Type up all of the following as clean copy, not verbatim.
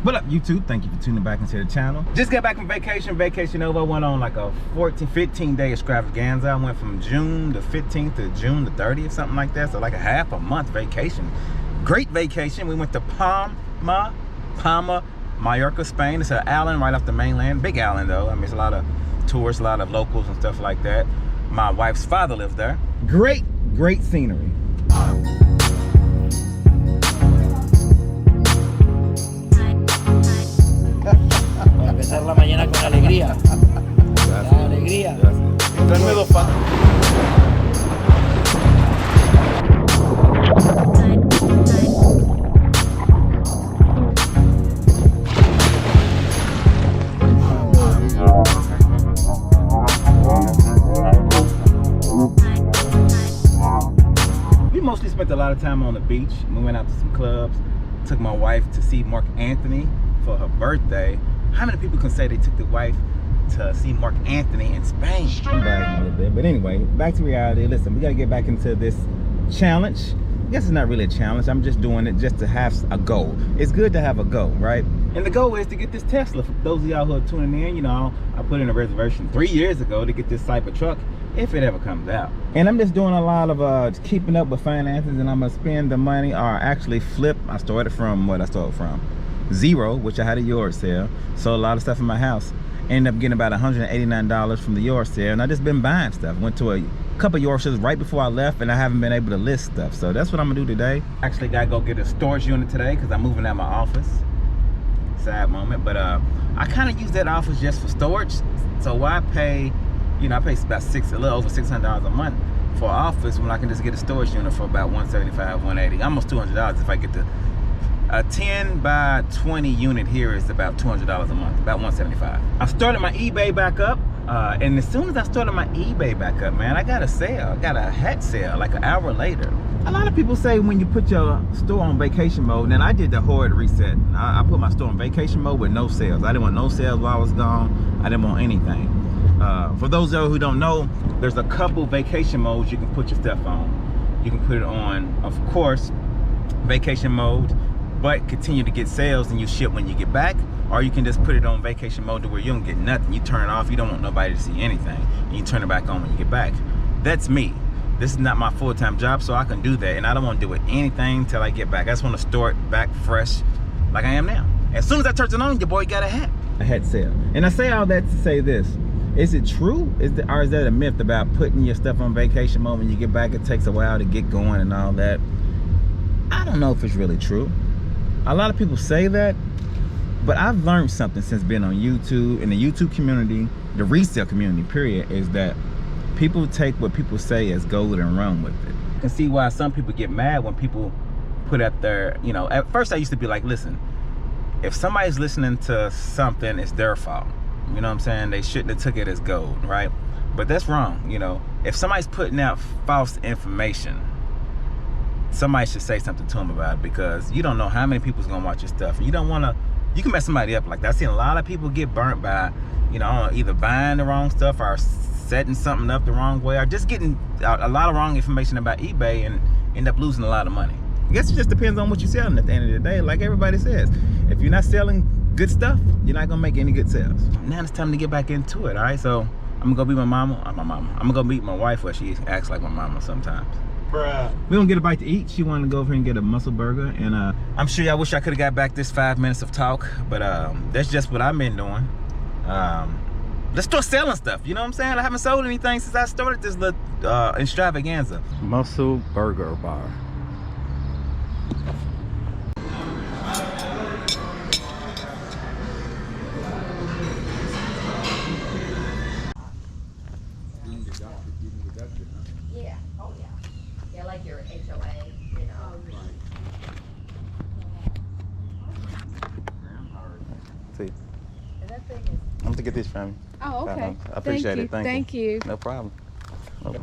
What up, YouTube? Thank you for tuning back into the channel. Just got back from vacation over. I went on like a 15 day extravaganza. I went from June the 15th to June the 30th, something like that. So like a half a month vacation. Great vacation. We went to Palma, Mallorca, Spain. It's an island right off the mainland. Big island though. I mean, it's a lot of tourists, a lot of locals and stuff like that. My wife's father lives there. Great scenery. Empezar la mañana con alegría. La alegría. Denme dos pa. We mostly spent a lot of time on the beach. We went out to some clubs. Took my wife to see Mark Anthony for her birthday. How many people can say they took the wife to see Mark Anthony in Spain? I'm bragging a little bit, but anyway, back to reality. Listen, we gotta get back into this challenge. I guess it's not really a challenge. I'm just doing it just to have a goal. It's good to have a goal, right? And the goal is to get this Tesla. For those of y'all who are tuning in, you know, I put in a reservation 3 years ago to get this type of truck if it ever comes out. And I'm just doing a lot of keeping up with finances, and I'm gonna spend the money or actually flip. I started from zero, which I had a yard sale. Sold a lot of stuff in my house. Ended up getting about $189 from the yard sale, and I just been buying stuff. Went to a couple yard sales right before I left, and I haven't been able to list stuff. So that's what I'm gonna do today. Actually gotta go get a storage unit today because I'm moving out my office. Sad moment, but I kind of use that office just for storage. So I pay, you know, I pay about a little over $600 a month for an office when I can just get a storage unit for about $175, $180, almost $200 if I get the. A 10 by 20 unit here is about $200 a month, about $175. I started my eBay back up, and as soon as I started my eBay back up, man, I got a sale. I got a hat sale like an hour later. A lot of people say when you put your store on vacation mode, and I did the hard reset. I put my store on vacation mode with no sales. I didn't want no sales while I was gone. I didn't want anything. For those of you who don't know, there's a couple vacation modes you can put your stuff on. You can put it on, of course, vacation mode, but continue to get sales and you ship when you get back, or you can just put it on vacation mode to where you don't get nothing. You turn it off, you don't want nobody to see anything, and you turn it back on when you get back. That's me. This is not my full-time job, so I can do that, and I don't want to do anything till I get back. I just want to start back fresh like I am now. As soon as I turn it on, your boy got a hat sale. And I say all that to say this: is it true? Or is that a myth about putting your stuff on vacation mode when you get back? It takes a while to get going and all that. I don't know if it's really true. A lot of people say that, but I've learned something since being on YouTube. In the YouTube community, the resale community period, is that people take what people say as gold and run with it. You can see why some people get mad when people put out their, you know, at first I used to be like, listen, if somebody's listening to something, it's their fault. You know what I'm saying? They shouldn't have took it as gold, right? But that's wrong, you know. If somebody's putting out false information, somebody should say something to them about it, because you don't know how many people's gonna watch your stuff, and you don't want to, you can mess somebody up like that. I've seen a lot of people get burnt by, you know, either buying the wrong stuff or setting something up the wrong way, or just getting a lot of wrong information about eBay and end up losing a lot of money. I guess it just depends on what you're selling at the end of the day. Like everybody says, if you're not selling good stuff, you're not gonna make any good sales. Now it's time to get back into it. All right, so I'm gonna go meet my mama. I'm gonna go meet my wife, where she acts like my mama sometimes. Bruh. We gonna get a bite to eat. She wanted to go over here and get a mussel burger, and I'm sure y'all wish I could have got back this 5 minutes of talk, but that's just what I've been doing. Let's start selling stuff. You know what I'm saying? I haven't sold anything since I started this little extravaganza. Mussel burger bar. Yeah, oh yeah. Yeah, like your HOA, you know. See, And that thing is... I'm gonna get this from you. Oh, okay. I appreciate it. Thank you. No problem. Okay.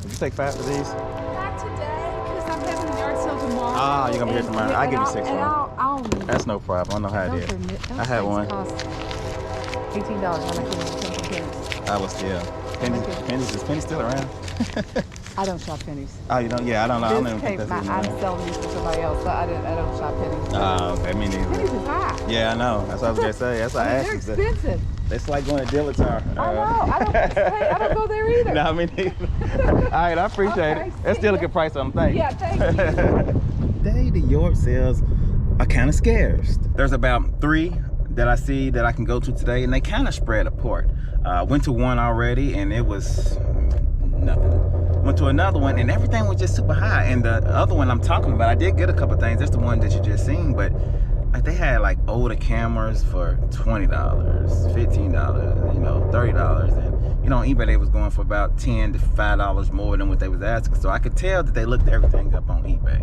Would you take 5 of these? Not today, because I'm having a yard sale tomorrow. Ah, you're gonna be here tomorrow. I'll give you 6 of them. I'll That's no problem. I know how it is. I had one. Cost $18 when I came to Penny's. I was still. Penny's still around. I don't shop pennies. Oh, you don't? Yeah, I don't know. I don't even This think came, that's I'm his name. selling these to somebody else, so I don't shop pennies. Oh, okay, me neither. Pennies is high. Yeah, I know. That's what I was gonna say. That's why I I mean, asked they're you. expensive. It's like going to Dillatar. I know. I don't go there either. No, me neither. All right, I appreciate Okay, it. That's still a good price on them. Thanks. Yeah, thank you. Today, the yard sales are kind of scarce. There's about 3 that I see that I can go to today, and they kind of spread apart. Went to one already, and it was nothing. Went to another one, and everything was just super high. And the other one I'm talking about, I did get a couple things. That's the one that you just seen, but like they had like older cameras for $20, $15, you know, $30, and you know, on eBay they was going for about $10 to $5 more than what they was asking. So I could tell that they looked everything up on eBay.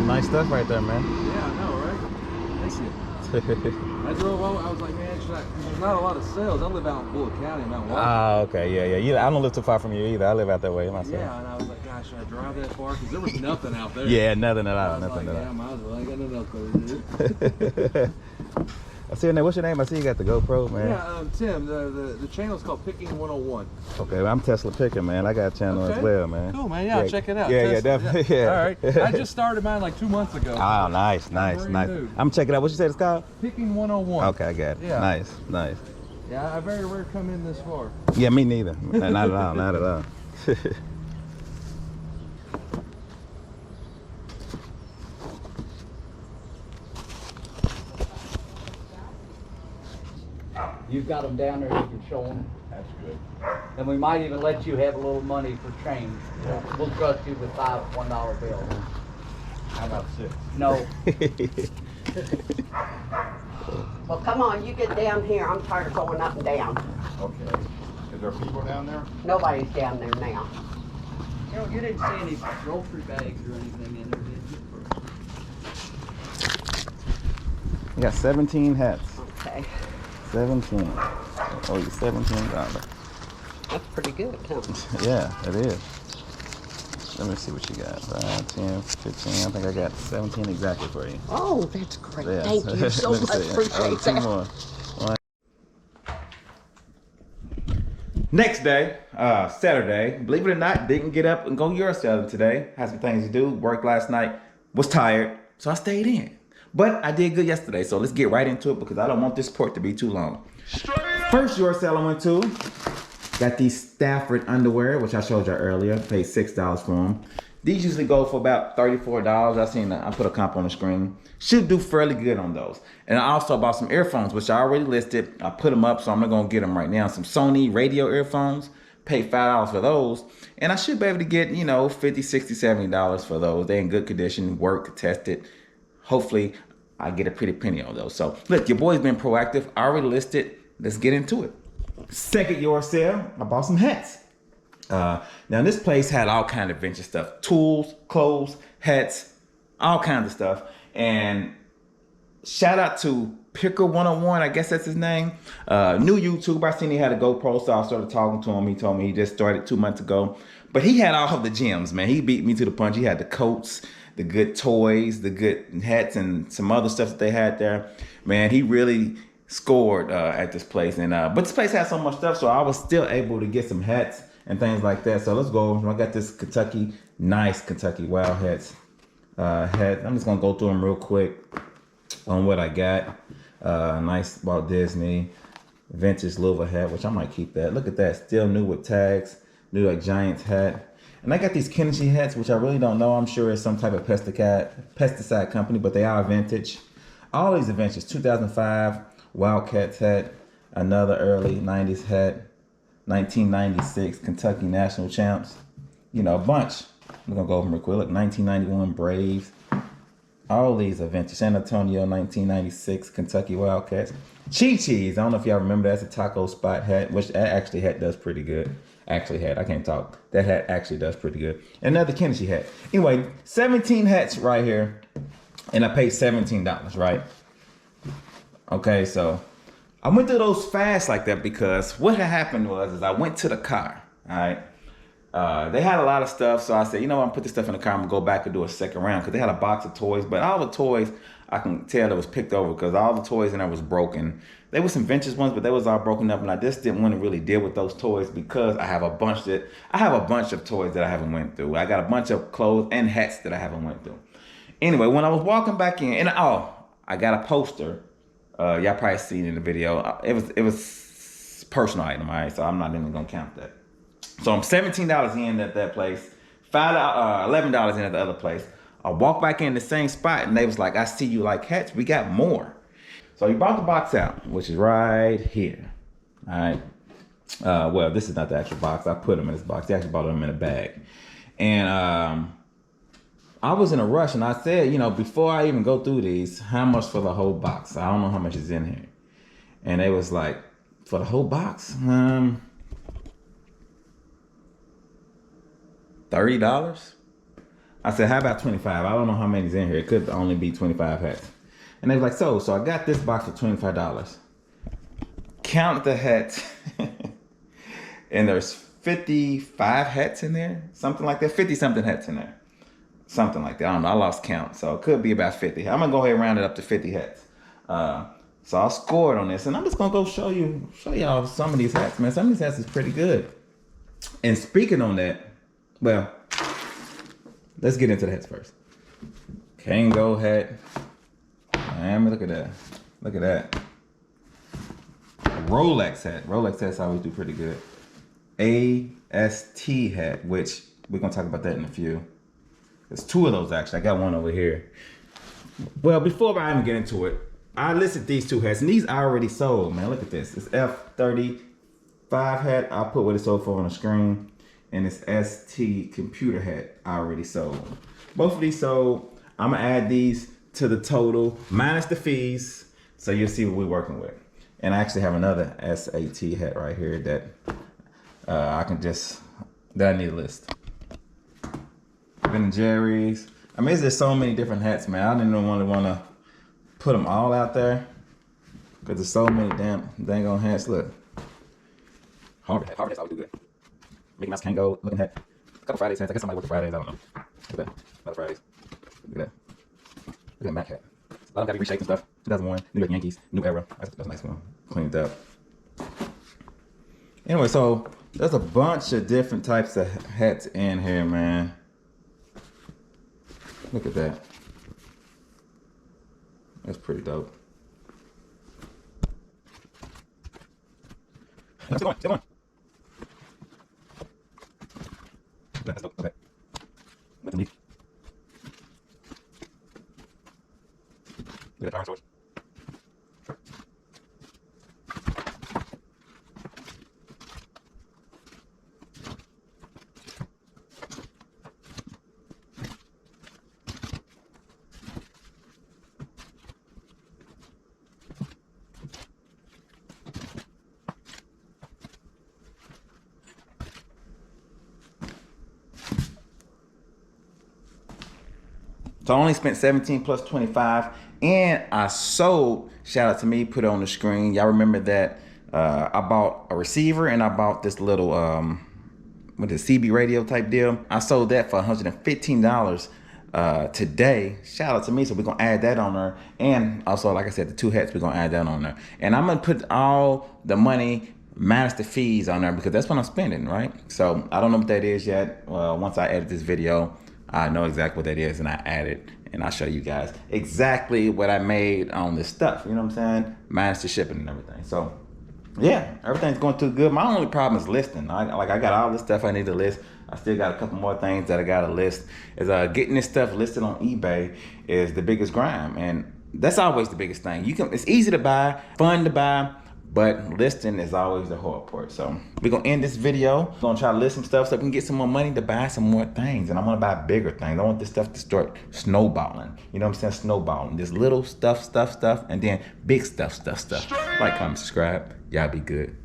Nice stuff right there, man. Yeah, I know, right? Thank you. I drove over, I was like, man, there's not a lot of sales. I live out in Bullitt County, Mount Washington. Ah, okay, yeah. I don't live too far from you either. I live out that way myself. Yeah, and I was like, gosh, should I drive that far? Because there was nothing out there. Yeah, nothing at all, I was nothing like, at yeah, all. might as well. I ain't got nothing else to do. I see your name. What's your name? I see you got the GoPro, man. Yeah, Tim, the channel's called Picking 101. Okay, well, I'm Tesla Picker, man. I got a channel as well, man. Cool, man. Yeah, check it out. Yeah, Tesla, definitely. Yeah. All right. I just started mine like 2 months ago. Oh, nice. Brand new. I'm checking out. What you said it's called? Picking 101. Okay, I got it. Yeah. Nice. Yeah, I very rarely come in this far. Yeah, me neither. Not at all, not at all. You've got them down there, you can show them. That's good. And we might even let you have a little money for change. We'll trust you with 5 $1 bills. How about 6? No. Well, come on, you get down here. I'm tired of going up and down. Okay. Is there people down there? Nobody's down there now. You didn't see any grocery bags or anything in there, did you? We got 17 hats. Okay. 17. Oh, you $17. That's pretty good, huh? Yeah, it is. Let me see what you got. 5, 10, 15. I think I got 17 exactly for you. Oh, that's great. Yeah. Thank you so Let me much. see. Appreciate Two that. more. Next day, Saturday, believe it or not, didn't get up and go yard selling today. Had some things to do, worked last night, was tired, so I stayed in. But I did good yesterday, so let's get right into it because I don't want this report to be too long. First yard sale I went to, got these Stafford underwear, which I showed you earlier, paid $6 for them. These usually go for about $34. I put a comp on the screen. Should do fairly good on those. And I also bought some earphones, which I already listed. I put them up, so I'm not gonna get them right now. Some Sony radio earphones, paid $5 for those. And I should be able to get, you know, $50, $60, $70 for those. They're in good condition, work, tested. Hopefully I get a pretty penny on those. So look, your boy's been proactive. I already listed. Let's get into it. Second yard sale, I bought some hats. Now this place had all kind of vintage stuff, tools, clothes, hats, all kinds of stuff. And shout out to Picker 101, I guess that's his name. New YouTuber, I seen he had a GoPro, so I started talking to him. He told me he just started 2 months ago. But he had all of the gems, man. He beat me to the punch. He had the coats, the good toys, the good hats, and some other stuff that they had there. Man, he really scored at this place. And but this place had so much stuff, so I was still able to get some hats and things like that. So let's go. I got this nice Kentucky Wild hats. Hat. I'm just gonna go through them real quick on what I got. Nice Walt Disney vintage Louisville hat, which I might keep that. Look at that, still new with tags, new like Giants hat. And I got these Kennedy hats, which I really don't know. I'm sure it's some type of pesticide company, but they are vintage. All these are vintage. 2005 Wildcats hat, another early 90s hat, 1996 Kentucky National Champs. You know, a bunch. I'm gonna go over them real quick. Look, 1991 Braves, All these are vintage. San Antonio, 1996, Kentucky Wildcats. Chi-Chi's, I don't know if y'all remember, that's a taco spot hat, which that actually hat does pretty good. Actually hat, I can't talk. That hat actually does pretty good. Another Kennedy hat. Anyway, 17 hats right here, and I paid $17, right? Okay, so I went through those fast like that because what had happened was I went to the car, all right? They had a lot of stuff, so I said, you know what, I'm gonna put this stuff in the car, I'm gonna go back and do a second round, because they had a box of toys, but all the toys, I can tell that was picked over, because all the toys in there was broken. There were some vintage ones, but they was all broken up, and I just didn't want to really deal with those toys, because I have a bunch of toys that I haven't went through. I got a bunch of clothes and hats that I haven't went through. Anyway, when I was walking back in, and I got a poster. Y'all probably seen it in the video. It was personal item, all right, so I'm not even gonna count that. So I'm $17 in at that place, $11 in at the other place. I walked back in the same spot, and they was like, I see you like hats, we got more. So he brought the box out, which is right here, all right? Well, this is not the actual box. I put them in this box. They actually brought them in a bag. And I was in a rush, and I said, you know, before I even go through these, how much for the whole box? I don't know how much is in here. And they was like, for the whole box? $30? I said, how about 25? I don't know how many's in here. It could only be 25 hats. And they was like, so I got this box for $25. Count the hats. And there's 55 hats in there. Something like that. 50 something hats in there. Something like that. I don't know. I lost count. So it could be about 50. I'm going to go ahead and round it up to 50 hats. So I scored on this. And I'm just going to go show y'all some of these hats, man. Some of these hats is pretty good. And speaking on that, well, let's get into the hats first. Kango hat. Man, look at that. Look at that. Rolex hat. Rolex hats always do pretty good. AST hat, which we're going to talk about that in a few. There's two of those actually. I got one over here. Well, before I even get into it, I listed these two hats, and these I already sold, man. Look at this. It's F35 hat. I'll put what it sold for on the screen. And it's ST computer hat I already sold. Both of these sold. I'm gonna add these to the total minus the fees, so you'll see what we're working with. And I actually have another SAT hat right here that I need to list. Ben & Jerry's. I mean, there's so many different hats, man. I didn't even want to put them all out there because there's so many dang on hats. Look, Harvard hats always do good. Mickey Mouse Kango looking hat. A couple Fridays hats. I guess somebody worked Fridays. I don't know. Look at that. A lot of Fridays. Look at that. Look at that Mac hat. A lot of them got to be reshaped and stuff. 2001, New York Yankees, new era. That's a nice one. Cleaned up. Anyway, so there's a bunch of different types of hats in here, man. Look at that. That's pretty dope. Still going. That's dope. Okay. Let them leave. Look at that iron sword. So I only spent 17 plus 25, and I sold, shout out to me, put it on the screen. Y'all remember that I bought a receiver and I bought this little, with the CB radio type deal. I sold that for $115 today. Shout out to me, so we're gonna add that on there. And also, like I said, the two hats, we're gonna add that on there. And I'm gonna put all the money minus the fees on there because that's what I'm spending, right? So I don't know what that is yet. Well, once I edit this video, I know exactly what that is, and I add it, and I'll show you guys exactly what I made on this stuff. You know what I'm saying? Minus the shipping and everything. So, yeah, everything's going too good. My only problem is listing. I got all this stuff I need to list. I still got a couple more things that I got to list. Is getting this stuff listed on eBay is the biggest grind, and that's always the biggest thing. It's easy to buy, fun to buy, But listing is always the hard part. So we're gonna end this video. We're gonna try to list some stuff so we can get some more money to buy some more things. And I wanna buy bigger things. I want this stuff to start snowballing. You know what I'm saying? Snowballing. This little stuff, and then big stuff. Like, comment, subscribe. Y'all be good.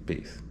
Peace.